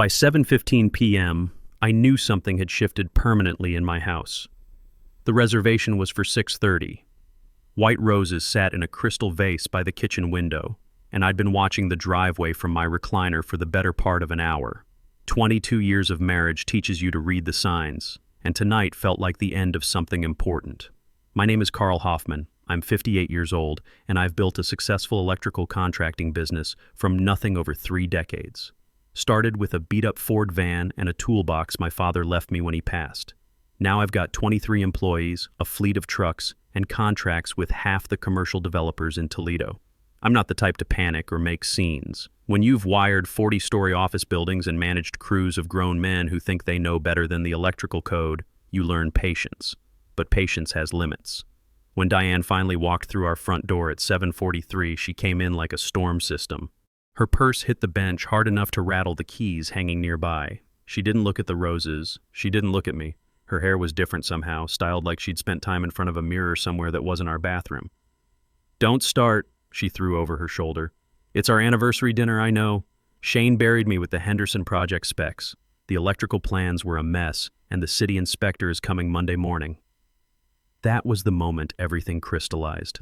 By 7:15 p.m., I knew something had shifted permanently in my house. The reservation was for 6:30. White roses sat in a crystal vase by the kitchen window, and I'd been watching the driveway from my recliner for the better part of an hour. 22 years of marriage teaches you to read the signs, and tonight felt like the end of something important. My name is Carl Hoffman. I'm 58 years old, and I've built a successful electrical contracting business from nothing over 3 decades. Started with a beat-up Ford van and a toolbox my father left me when he passed. Now I've got 23 employees, a fleet of trucks, and contracts with half the commercial developers in Toledo. I'm not the type to panic or make scenes. When you've wired 40-story office buildings and managed crews of grown men who think they know better than the electrical code, you learn patience. But patience has limits. When Diane finally walked through our front door at 7:43, she came in like a storm system. Her purse hit the bench hard enough to rattle the keys hanging nearby. She didn't look at the roses. She didn't look at me. Her hair was different somehow, styled like she'd spent time in front of a mirror somewhere that wasn't our bathroom. "Don't start," she threw over her shoulder. "It's our anniversary dinner, I know. Shane buried me with the Henderson project specs. The electrical plans were a mess, and the city inspector is coming Monday morning." That was the moment everything crystallized.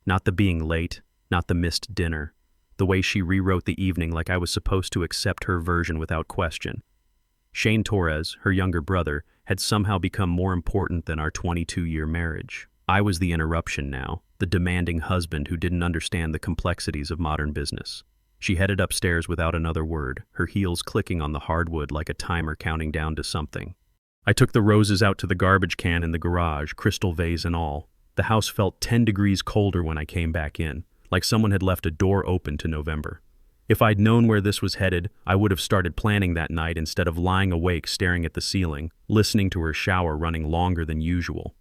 Not the being late, not the missed dinner. The way she rewrote the evening like I was supposed to accept her version without question. Shane Torres, her younger brother, had somehow become more important than our 22-year marriage. I was the interruption now, the demanding husband who didn't understand the complexities of modern business. She headed upstairs without another word, her heels clicking on the hardwood like a timer counting down to something. I took the roses out to the garbage can in the garage, crystal vase and all. The house felt 10 degrees colder when I came back in, like someone had left a door open to November. If I'd known where this was headed, I would have started planning that night instead of lying awake staring at the ceiling, listening to her shower running longer than usual.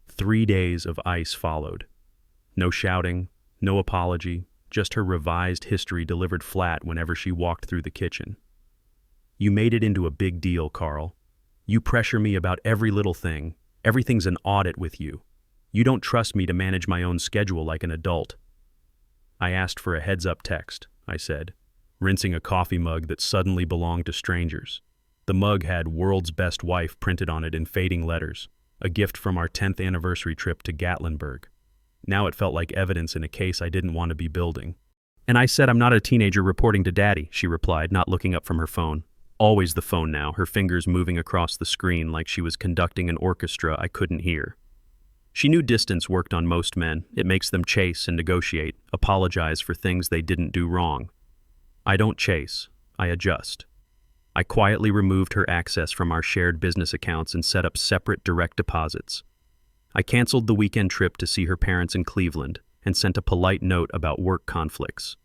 3 days of ice followed. No shouting, no apology, just her revised history delivered flat whenever she walked through the kitchen. "You made it into a big deal, Carl. You pressure me about every little thing. Everything's an audit with you. You don't trust me to manage my own schedule like an adult." "I asked for a heads-up text," I said, rinsing a coffee mug that suddenly belonged to strangers. The mug had "World's Best Wife" printed on it in fading letters, a gift from our 10th anniversary trip to Gatlinburg. Now it felt like evidence in a case I didn't want to be building. "And I said I'm not a teenager reporting to Daddy," she replied, not looking up from her phone. Always the phone now, her fingers moving across the screen like she was conducting an orchestra I couldn't hear. She knew distance worked on most men. It makes them chase and negotiate, apologize for things they didn't do wrong. I don't chase, I adjust. I quietly removed her access from our shared business accounts and set up separate direct deposits. I canceled the weekend trip to see her parents in Cleveland and sent a polite note about work conflicts.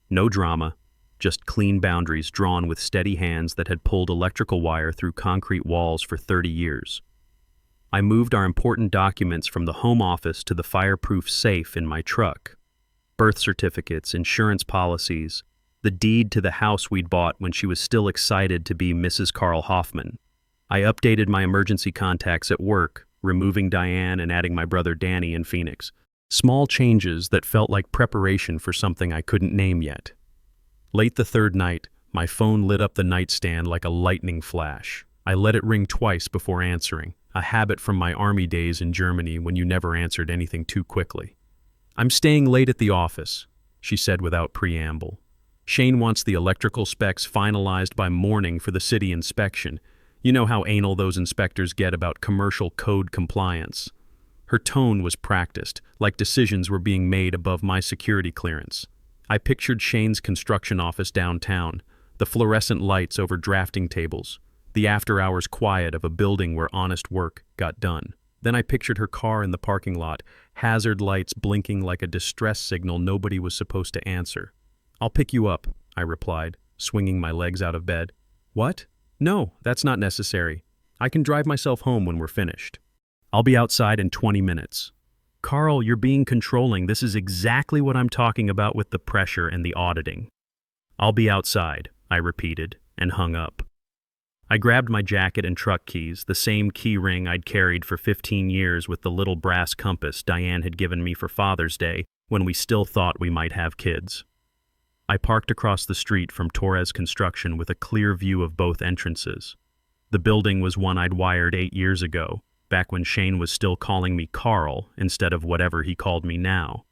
No drama, just clean boundaries drawn with steady hands that had pulled electrical wire through concrete walls for 30 years. I moved our important documents from the home office to the fireproof safe in my truck. Birth certificates, insurance policies, the deed to the house we'd bought when she was still excited to be Mrs. Carl Hoffman. I updated my emergency contacts at work, removing Diane and adding my brother Danny in Phoenix. Small changes that felt like preparation for something I couldn't name yet. Late the third night, my phone lit up the nightstand like a lightning flash. I let it ring twice before answering, a habit from my army days in Germany when you never answered anything too quickly. "I'm staying late at the office," she said without preamble. "Shane wants the electrical specs finalized by morning for the city inspection. You know how anal those inspectors get about commercial code compliance." Her tone was practiced, like decisions were being made above my security clearance. I pictured Shane's construction office downtown, the fluorescent lights over drafting tables, the after-hours quiet of a building where honest work got done. Then I pictured her car in the parking lot, hazard lights blinking like a distress signal nobody was supposed to answer. "I'll pick you up," I replied, swinging my legs out of bed. "What? No, that's not necessary. I can drive myself home when we're finished. I'll be outside in 20 minutes. "Carl, you're being controlling. This is exactly what I'm talking about with the pressure and the auditing." "I'll be outside," I repeated, and hung up. I grabbed my jacket and truck keys, the same key ring I'd carried for 15 years with the little brass compass Diane had given me for Father's Day when we still thought we might have kids. I parked across the street from Torres Construction with a clear view of both entrances. The building was one I'd wired 8 years ago, back when Shane was still calling me Carl instead of whatever he called me now.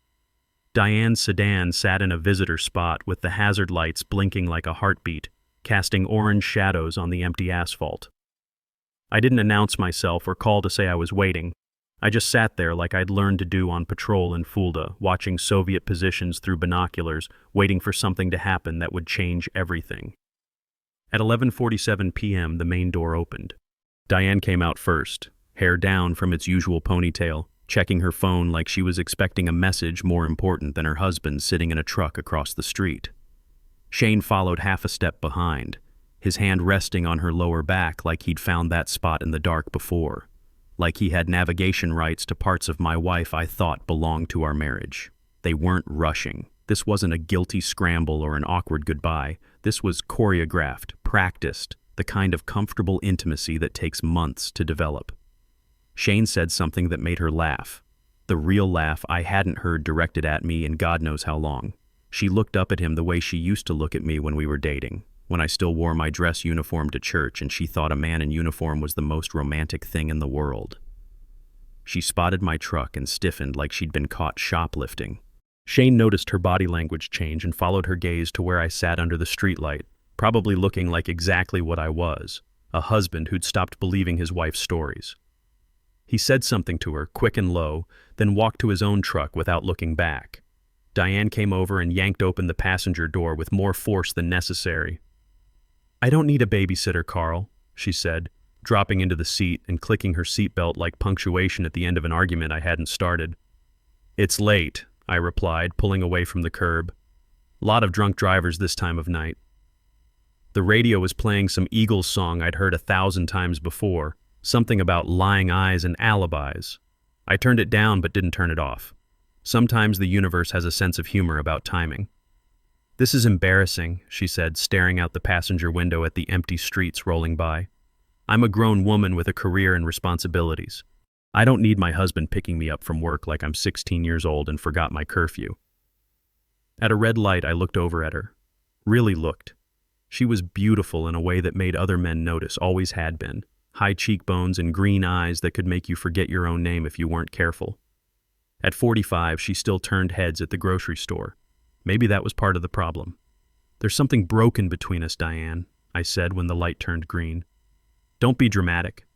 Diane's sedan sat in a visitor spot with the hazard lights blinking like a heartbeat, casting orange shadows on the empty asphalt. I didn't announce myself or call to say I was waiting. I just sat there like I'd learned to do on patrol in Fulda, watching Soviet positions through binoculars, waiting for something to happen that would change everything. At 11:47 p.m., the main door opened. Diane came out first, hair down from its usual ponytail, checking her phone like she was expecting a message more important than her husband sitting in a truck across the street. Shane followed half a step behind, his hand resting on her lower back like he'd found that spot in the dark before, like he had navigation rights to parts of my wife I thought belonged to our marriage. They weren't rushing. This wasn't a guilty scramble or an awkward goodbye. This was choreographed, practiced, the kind of comfortable intimacy that takes months to develop. Shane said something that made her laugh, the real laugh I hadn't heard directed at me in God knows how long. She looked up at him the way she used to look at me when we were dating, when I still wore my dress uniform to church and she thought a man in uniform was the most romantic thing in the world. She spotted my truck and stiffened like she'd been caught shoplifting. Shane noticed her body language change and followed her gaze to where I sat under the streetlight, probably looking like exactly what I was, a husband who'd stopped believing his wife's stories. He said something to her, quick and low, then walked to his own truck without looking back. Diane came over and yanked open the passenger door with more force than necessary. "I don't need a babysitter, Carl," she said, dropping into the seat and clicking her seatbelt like punctuation at the end of an argument I hadn't started. "It's late," I replied, pulling away from the curb. "Lot of drunk drivers this time of night." The radio was playing some Eagles song I'd heard 1,000 times before, something about lying eyes and alibis. I turned it down but didn't turn it off. Sometimes the universe has a sense of humor about timing. "This is embarrassing," she said, staring out the passenger window at the empty streets rolling by. "I'm a grown woman with a career and responsibilities. I don't need my husband picking me up from work like I'm 16 years old and forgot my curfew." At a red light, I looked over at her. Really looked. She was beautiful in a way that made other men notice, always had been. High cheekbones and green eyes that could make you forget your own name if you weren't careful. At 45, she still turned heads at the grocery store. Maybe that was part of the problem. "There's something broken between us, Diane," I said when the light turned green. "Don't be dramatic."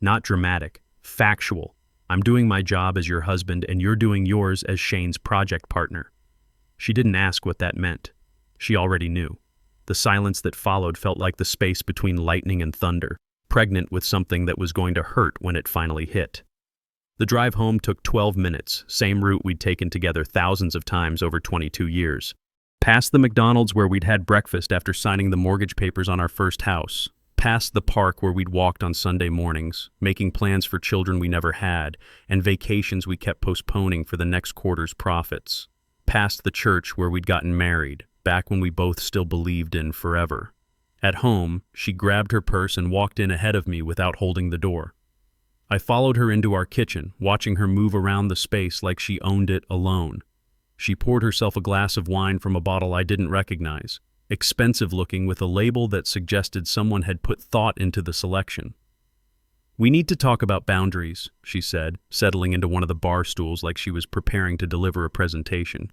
"Not dramatic. Factual. I'm doing my job as your husband and you're doing yours as Shane's project partner." She didn't ask what that meant. She already knew. The silence that followed felt like the space between lightning and thunder, pregnant with something that was going to hurt when it finally hit. The drive home took 12 minutes, same route we'd taken together thousands of times over 22 years. Past the McDonald's where we'd had breakfast after signing the mortgage papers on our first house. Past the park where we'd walked on Sunday mornings, making plans for children we never had, and vacations we kept postponing for the next quarter's profits. Past the church where we'd gotten married, back when we both still believed in forever. At home, she grabbed her purse and walked in ahead of me without holding the door. I followed her into our kitchen, watching her move around the space like she owned it alone. She poured herself a glass of wine from a bottle I didn't recognize, expensive looking with a label that suggested someone had put thought into the selection. "We need to talk about boundaries," she said, settling into one of the bar stools like she was preparing to deliver a presentation.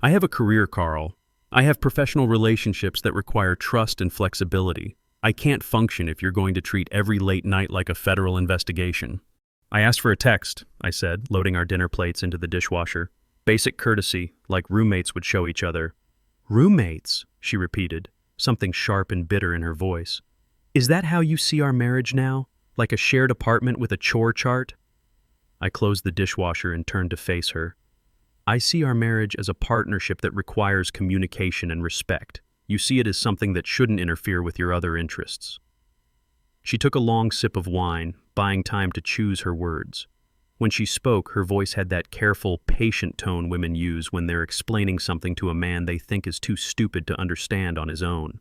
"I have a career, Carl. I have professional relationships that require trust and flexibility. I can't function if you're going to treat every late night like a federal investigation." "I asked for a text," I said, loading our dinner plates into the dishwasher. "Basic courtesy, like roommates would show each other." "Roommates?" she repeated, something sharp and bitter in her voice. "Is that how you see our marriage now? Like a shared apartment with a chore chart?" I closed the dishwasher and turned to face her. "I see our marriage as a partnership that requires communication and respect. You see it as something that shouldn't interfere with your other interests." She took a long sip of wine, buying time to choose her words. When she spoke, her voice had that careful, patient tone women use when they're explaining something to a man they think is too stupid to understand on his own.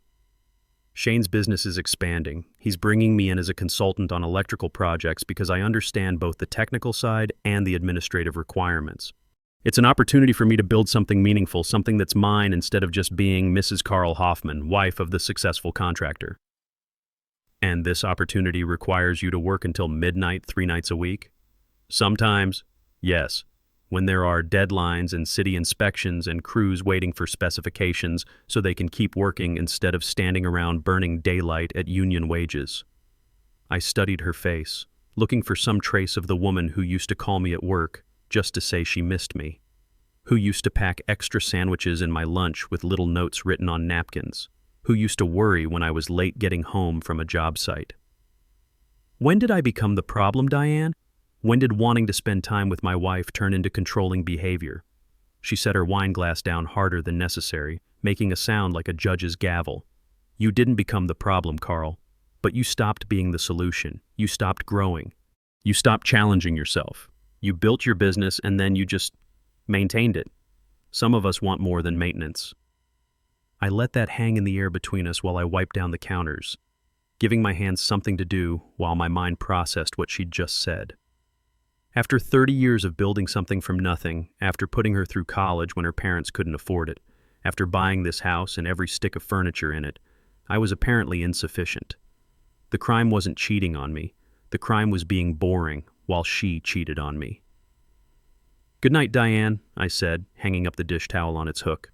"Shane's business is expanding. He's bringing me in as a consultant on electrical projects because I understand both the technical side and the administrative requirements. It's an opportunity for me to build something meaningful, something that's mine instead of just being Mrs. Carl Hoffman, wife of the successful contractor. And this opportunity requires you to work until midnight 3 nights a week? Sometimes, yes. When there are deadlines and city inspections and crews waiting for specifications so they can keep working instead of standing around burning daylight at union wages. I studied her face, looking for some trace of the woman who used to call me at work just to say she missed me, who used to pack extra sandwiches in my lunch with little notes written on napkins, who used to worry when I was late getting home from a job site. When did I become the problem, Diane? When did wanting to spend time with my wife turn into controlling behavior? She set her wine glass down harder than necessary, making a sound like a judge's gavel. You didn't become the problem, Carl, but you stopped being the solution. You stopped growing. You stopped challenging yourself. You built your business and then you just maintained it. Some of us want more than maintenance. I let that hang in the air between us while I wiped down the counters, giving my hands something to do while my mind processed what she'd just said. After 30 years of building something from nothing, after putting her through college when her parents couldn't afford it, after buying this house and every stick of furniture in it, I was apparently insufficient. The crime wasn't cheating on me. The crime was being boring while she cheated on me. "Good night, Diane," I said, hanging up the dish towel on its hook.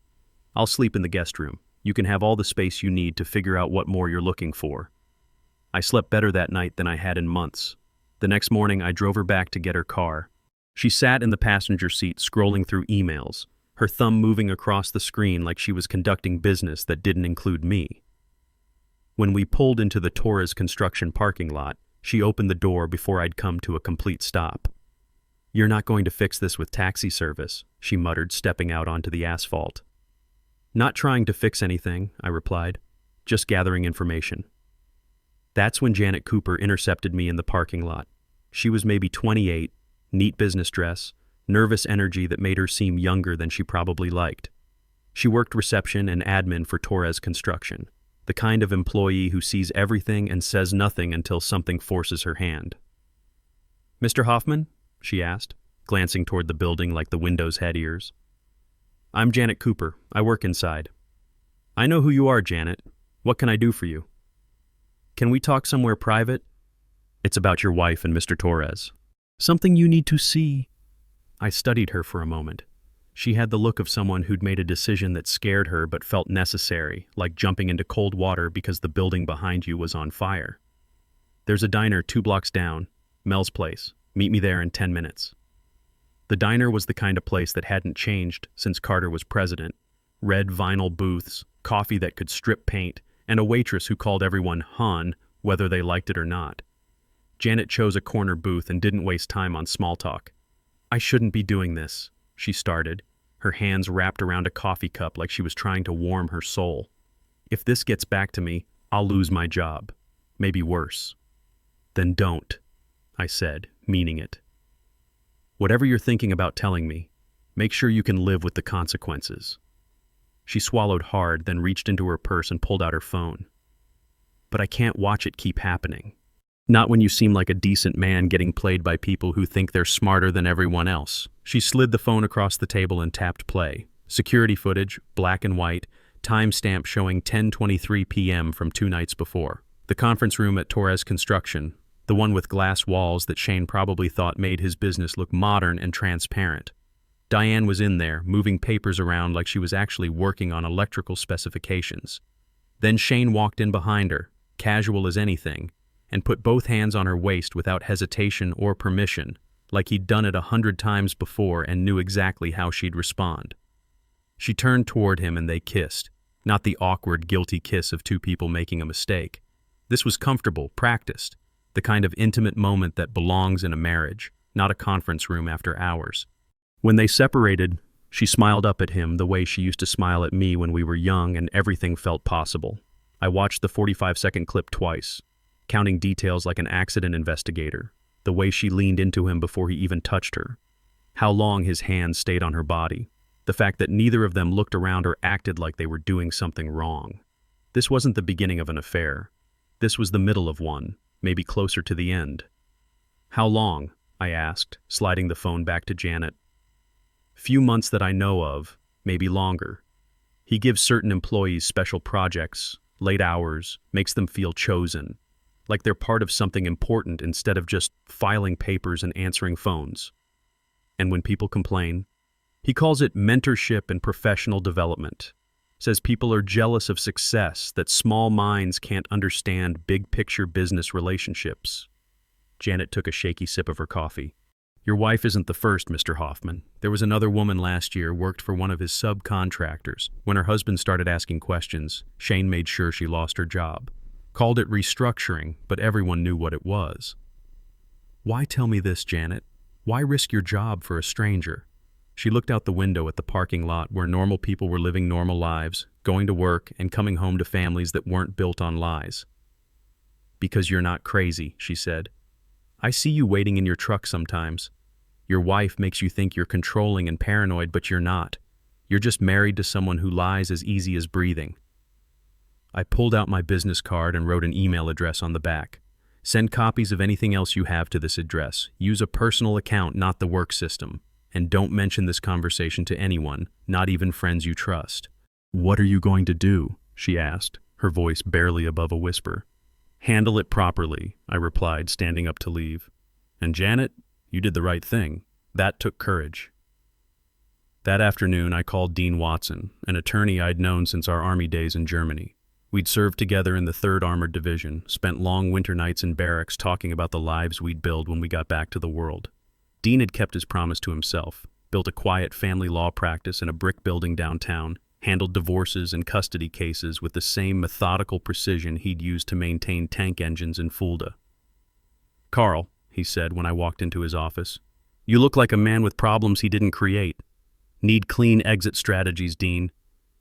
"I'll sleep in the guest room. You can have all the space you need to figure out what more you're looking for." I slept better that night than I had in months. The next morning, I drove her back to get her car. She sat in the passenger seat scrolling through emails, her thumb moving across the screen like she was conducting business that didn't include me. When we pulled into the Torres construction parking lot, she opened the door before I'd come to a complete stop. "You're not going to fix this with taxi service," she muttered, stepping out onto the asphalt. "Not trying to fix anything," I replied, "just gathering information." That's when Janet Cooper intercepted me in the parking lot. She was maybe 28, neat business dress, nervous energy that made her seem younger than she probably liked. She worked reception and admin for Torres Construction, the kind of employee who sees everything and says nothing until something forces her hand. "Mr. Hoffman?" she asked, glancing toward the building like the windows had ears. "I'm Janet Cooper. I work inside." "I know who you are, Janet. What can I do for you?" "Can we talk somewhere private?" "It's about your wife and Mr. Torres." "Something you need to see." I studied her for a moment. She had the look of someone who'd made a decision that scared her but felt necessary, like jumping into cold water because the building behind you was on fire. "There's a diner 2 blocks down, Mel's Place. Meet me there in 10 minutes. The diner was the kind of place that hadn't changed since Carter was president. Red vinyl booths, coffee that could strip paint, and a waitress who called everyone hon, whether they liked it or not. Janet chose a corner booth and didn't waste time on small talk. "I shouldn't be doing this," she started, her hands wrapped around a coffee cup like she was trying to warm her soul. "If this gets back to me, I'll lose my job. Maybe worse." "Then don't," I said, meaning it. "Whatever you're thinking about telling me, make sure you can live with the consequences." She swallowed hard, then reached into her purse and pulled out her phone. "But I can't watch it keep happening. Not when you seem like a decent man getting played by people who think they're smarter than everyone else." She slid the phone across the table and tapped play. Security footage, black and white, timestamp showing 10:23 p.m. from 2 nights before. The conference room at Torres Construction, the one with glass walls that Shane probably thought made his business look modern and transparent. Diane was in there, moving papers around like she was actually working on electrical specifications. Then Shane walked in behind her, casual as anything, and put both hands on her waist without hesitation or permission, like he'd done it 100 times before and knew exactly how she'd respond. She turned toward him and they kissed, not the awkward, guilty kiss of 2 people making a mistake. This was comfortable, practiced, the kind of intimate moment that belongs in a marriage, not a conference room after hours. When they separated, she smiled up at him the way she used to smile at me when we were young and everything felt possible. I watched the 45-second clip twice, counting details like an accident investigator, the way she leaned into him before he even touched her, how long his hands stayed on her body, the fact that neither of them looked around or acted like they were doing something wrong. This wasn't the beginning of an affair. This was the middle of one, maybe closer to the end. "How long?" I asked, sliding the phone back to Janet. Few months that I know of, maybe longer. He gives certain employees special projects, late hours, makes them feel chosen, like they're part of something important instead of just filing papers and answering phones. And when people complain, he calls it mentorship and professional development. Says people are jealous of success, that small minds can't understand big-picture business relationships. Janet took a shaky sip of her coffee. Your wife isn't the first, Mr. Hoffman. There was another woman last year worked for one of his subcontractors. When her husband started asking questions, Shane made sure she lost her job. Called it restructuring, but everyone knew what it was. Why tell me this, Janet? Why risk your job for a stranger? She looked out the window at the parking lot where normal people were living normal lives, going to work and coming home to families that weren't built on lies. Because you're not crazy, she said. I see you waiting in your truck sometimes. Your wife makes you think you're controlling and paranoid, but you're not. You're just married to someone who lies as easy as breathing. I pulled out my business card and wrote an email address on the back. Send copies of anything else you have to this address. Use a personal account, not the work system. And don't mention this conversation to anyone, not even friends you trust. What are you going to do? She asked, her voice barely above a whisper. Handle it properly, I replied, standing up to leave. And Janet, you did the right thing. That took courage. That afternoon, I called Dean Watson, an attorney I'd known since our Army days in Germany. We'd served together in the 3rd Armored Division, spent long winter nights in barracks talking about the lives we'd build when we got back to the world. Dean had kept his promise to himself, built a quiet family law practice in a brick building downtown, handled divorces and custody cases with the same methodical precision he'd used to maintain tank engines in Fulda. Carl, he said when I walked into his office, you look like a man with problems he didn't create. Need clean exit strategies, Dean,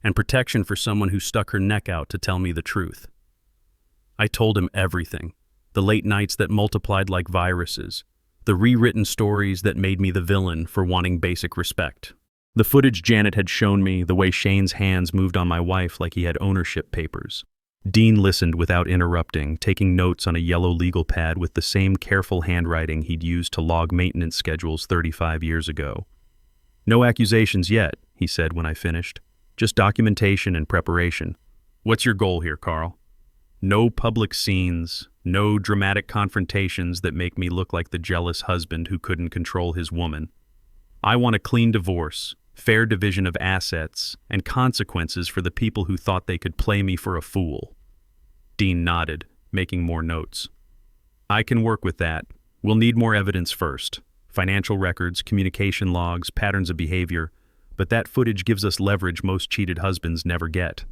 and protection for someone who stuck her neck out to tell me the truth. I told him everything, the late nights that multiplied like viruses, the rewritten stories that made me the villain for wanting basic respect. The footage Janet had shown me, the way Shane's hands moved on my wife like he had ownership papers. Dean listened without interrupting, taking notes on a yellow legal pad with the same careful handwriting he'd used to log maintenance schedules 35 years ago. No accusations yet, he said when I finished. Just documentation and preparation. What's your goal here, Carl? No public scenes, no dramatic confrontations that make me look like the jealous husband who couldn't control his woman. I want a clean divorce, fair division of assets, and consequences for the people who thought they could play me for a fool. Dean nodded, making more notes. I can work with that. We'll need more evidence first. Financial records, communication logs, patterns of behavior, but that footage gives us leverage most cheated husbands never get.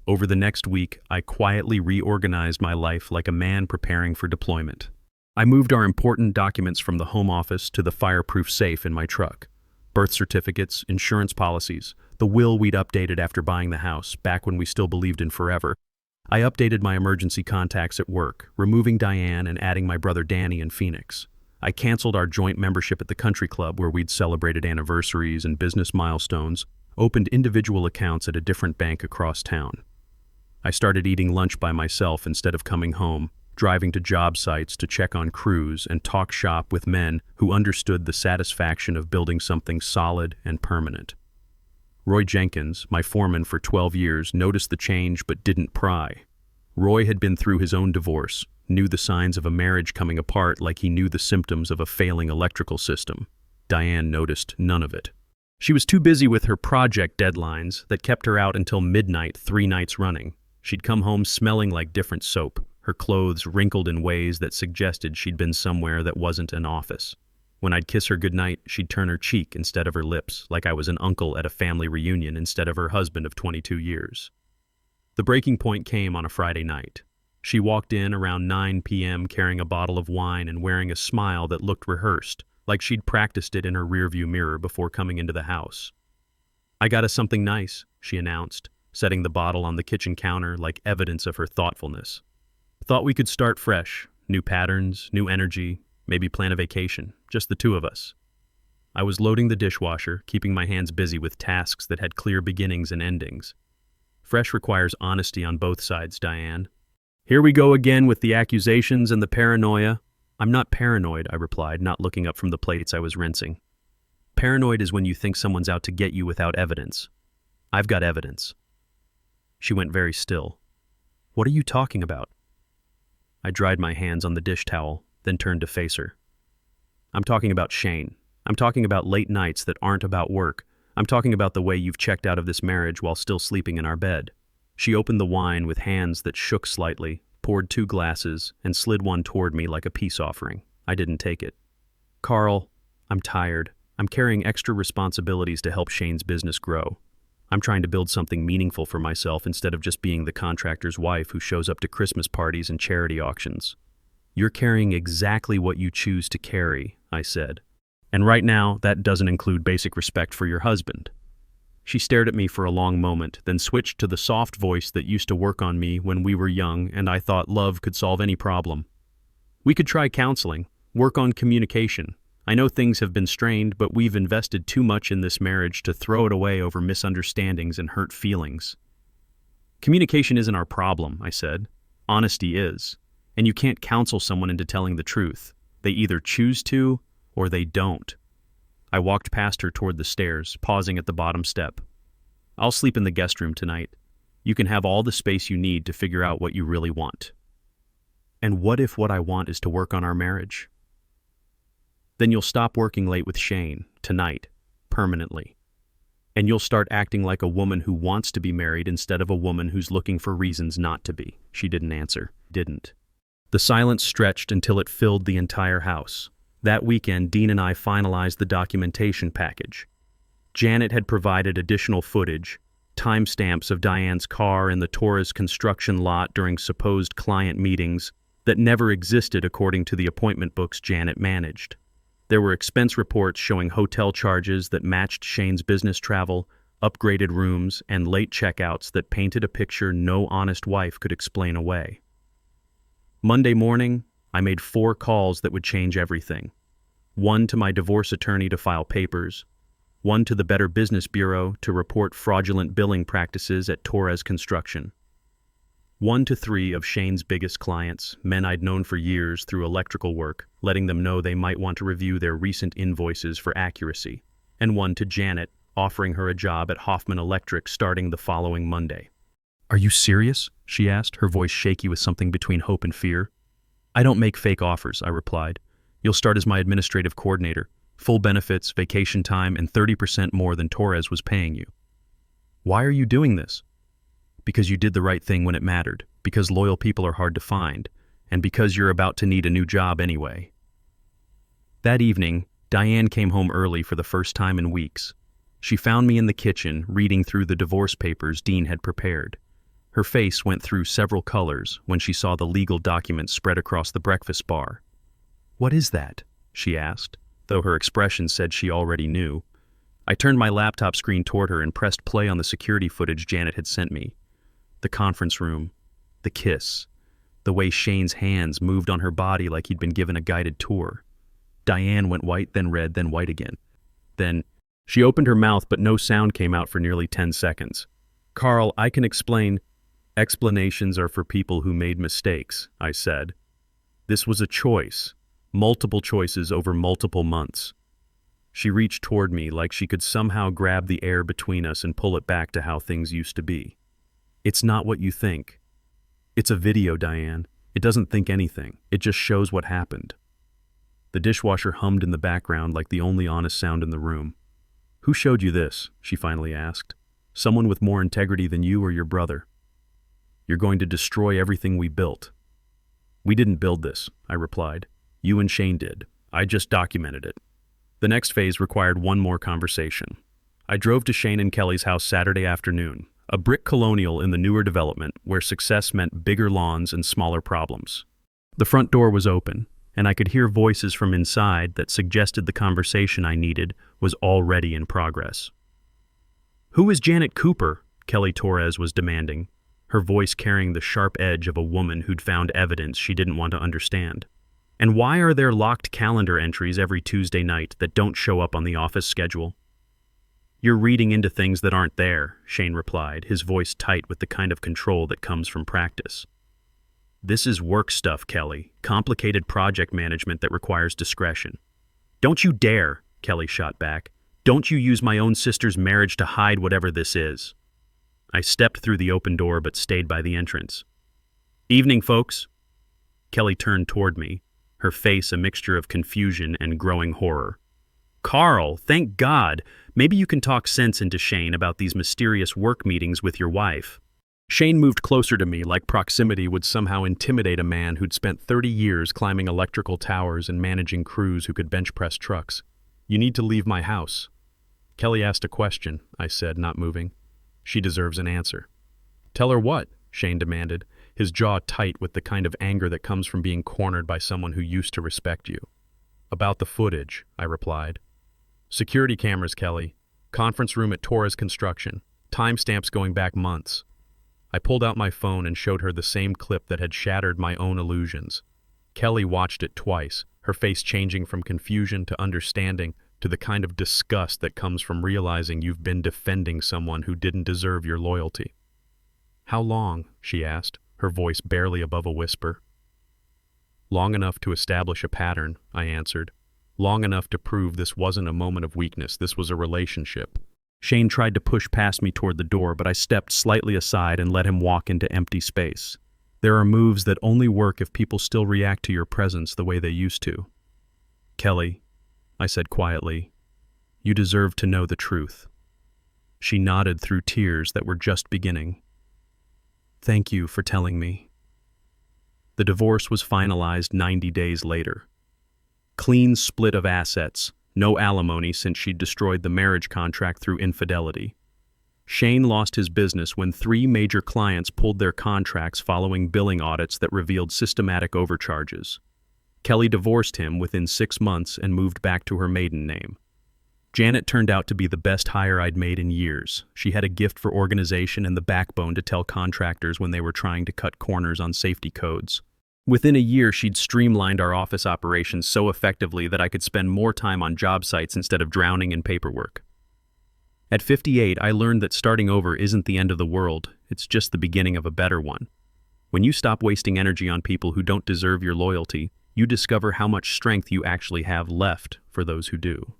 Over the next week, I quietly reorganized my life like a man preparing for deployment. I moved our important documents from the home office to the fireproof safe in my truck. Birth certificates, insurance policies, the will we'd updated after buying the house, back when we still believed in forever. I updated my emergency contacts at work, removing Diane and adding my brother Danny in Phoenix. I canceled our joint membership at the country club where we'd celebrated anniversaries and business milestones, opened individual accounts at a different bank across town. I started eating lunch by myself instead of coming home, driving to job sites to check on crews and talk shop with men who understood the satisfaction of building something solid and permanent. Roy Jenkins, my foreman for 12 years, noticed the change but didn't pry. Roy had been through his own divorce, knew the signs of a marriage coming apart like he knew the symptoms of a failing electrical system. Diane noticed none of it. She was too busy with her project deadlines that kept her out until midnight 3 nights running. She'd come home smelling like different soap, her clothes wrinkled in ways that suggested she'd been somewhere that wasn't an office. When I'd kiss her goodnight, she'd turn her cheek instead of her lips, like I was an uncle at a family reunion instead of her husband of 22 years. The breaking point came on a Friday night. She walked in around 9 p.m. carrying a bottle of wine and wearing a smile that looked rehearsed, like she'd practiced it in her rearview mirror before coming into the house. I got us something nice, she announced, setting the bottle on the kitchen counter like evidence of her thoughtfulness. Thought we could start fresh, new patterns, new energy, maybe plan a vacation, just the two of us. I was loading the dishwasher, keeping my hands busy with tasks that had clear beginnings and endings. Fresh requires honesty on both sides, Diane. Here we go again with the accusations and the paranoia. I'm not paranoid, I replied, not looking up from the plates I was rinsing. Paranoid is when you think someone's out to get you without evidence. I've got evidence. She went very still. What are you talking about? I dried my hands on the dish towel, then turned to face her. I'm talking about Shane. I'm talking about late nights that aren't about work. I'm talking about the way you've checked out of this marriage while still sleeping in our bed. She opened the wine with hands that shook slightly, poured 2 glasses, and slid one toward me like a peace offering. I didn't take it. Carl, I'm tired. I'm carrying extra responsibilities to help Shane's business grow. I'm trying to build something meaningful for myself instead of just being the contractor's wife who shows up to Christmas parties and charity auctions. You're carrying exactly what you choose to carry, I said. And right now, that doesn't include basic respect for your husband. She stared at me for a long moment, then switched to the soft voice that used to work on me when we were young and I thought love could solve any problem. We could try counseling, work on communication. I know things have been strained, but we've invested too much in this marriage to throw it away over misunderstandings and hurt feelings. Communication isn't our problem, I said. Honesty is. And you can't counsel someone into telling the truth. They either choose to, or they don't. I walked past her toward the stairs, pausing at the bottom step. I'll sleep in the guest room tonight. You can have all the space you need to figure out what you really want. And what if what I want is to work on our marriage? Then you'll stop working late with Shane, tonight, permanently. And you'll start acting like a woman who wants to be married instead of a woman who's looking for reasons not to be. She didn't answer. Didn't. The silence stretched until it filled the entire house. That weekend, Dean and I finalized the documentation package. Janet had provided additional footage, timestamps of Diane's car in the Torres construction lot during supposed client meetings that never existed according to the appointment books Janet managed. There were expense reports showing hotel charges that matched Shane's business travel, upgraded rooms, and late checkouts that painted a picture no honest wife could explain away. Monday morning, I made 4 calls that would change everything. 1 to my divorce attorney to file papers, 1 to the Better Business Bureau to report fraudulent billing practices at Torres Construction, 1 to 3 of Shane's biggest clients, men I'd known for years through electrical work, letting them know they might want to review their recent invoices for accuracy, and 1 to Janet, offering her a job at Hoffman Electric starting the following Monday. Are you serious? She asked, her voice shaky with something between hope and fear. I don't make fake offers, I replied. You'll start as my administrative coordinator, full benefits, vacation time, and 30% more than Torres was paying you. Why are you doing this? Because you did the right thing when it mattered, because loyal people are hard to find, and because you're about to need a new job anyway. That evening, Diane came home early for the first time in weeks. She found me in the kitchen, reading through the divorce papers Dean had prepared. Her face went through several colors when she saw the legal documents spread across the breakfast bar. What is that? She asked, though her expression said she already knew. I turned my laptop screen toward her and pressed play on the security footage Janet had sent me. The conference room, the kiss, the way Shane's hands moved on her body like he'd been given a guided tour. Diane went white, then red, then white again. Then, she opened her mouth but no sound came out for nearly 10 seconds. Carl, I can explain. Explanations are for people who made mistakes, I said. This was a choice, multiple choices over multiple months. She reached toward me like she could somehow grab the air between us and pull it back to how things used to be. It's not what you think. It's a video, Diane. It doesn't think anything. It just shows what happened. The dishwasher hummed in the background like the only honest sound in the room. Who showed you this? She finally asked. Someone with more integrity than you or your brother. You're going to destroy everything we built. We didn't build this, I replied. You and Shane did. I just documented it. The next phase required one more conversation. I drove to Shane and Kelly's house Saturday afternoon, a brick colonial in the newer development where success meant bigger lawns and smaller problems. The front door was open, and I could hear voices from inside that suggested the conversation I needed was already in progress. Who is Janet Cooper? Kelly Torres was demanding, her voice carrying the sharp edge of a woman who'd found evidence she didn't want to understand. And why are there locked calendar entries every Tuesday night that don't show up on the office schedule? You're reading into things that aren't there, Shane replied, his voice tight with the kind of control that comes from practice. This is work stuff, Kelly, complicated project management that requires discretion. Don't you dare, Kelly shot back. Don't you use my own sister's marriage to hide whatever this is." I stepped through the open door but stayed by the entrance. "Evening, folks." Kelly turned toward me, her face a mixture of confusion and growing horror. "Carl, thank God. Maybe you can talk sense into Shane about these mysterious work meetings with your wife." Shane moved closer to me like proximity would somehow intimidate a man who'd spent 30 years climbing electrical towers and managing crews who could bench press trucks. "You need to leave my house." Kelly asked a question, I said, not moving. "She deserves an answer." "Tell her what?" Shane demanded, his jaw tight with the kind of anger that comes from being cornered by someone who used to respect you. "About the footage," I replied. "Security cameras, Kelly. Conference room at Torres Construction. Timestamps going back months." I pulled out my phone and showed her the same clip that had shattered my own illusions. Kelly watched it twice, her face changing from confusion to understanding to the kind of disgust that comes from realizing you've been defending someone who didn't deserve your loyalty. "How long?" she asked, her voice barely above a whisper. "Long enough to establish a pattern," I answered. "Long enough to prove this wasn't a moment of weakness, this was a relationship." Shane tried to push past me toward the door, but I stepped slightly aside and let him walk into empty space. There are moves that only work if people still react to your presence the way they used to. "Kelly," I said quietly, "you deserve to know the truth." She nodded through tears that were just beginning. "Thank you for telling me." The divorce was finalized 90 days later. Clean split of assets, no alimony since she'd destroyed the marriage contract through infidelity. Shane lost his business when 3 major clients pulled their contracts following billing audits that revealed systematic overcharges. Kelly divorced him within 6 months and moved back to her maiden name. Janet turned out to be the best hire I'd made in years. She had a gift for organization and the backbone to tell contractors when they were trying to cut corners on safety codes. Within a year, she'd streamlined our office operations so effectively that I could spend more time on job sites instead of drowning in paperwork. At 58, I learned that starting over isn't the end of the world, it's just the beginning of a better one. When you stop wasting energy on people who don't deserve your loyalty, you discover how much strength you actually have left for those who do.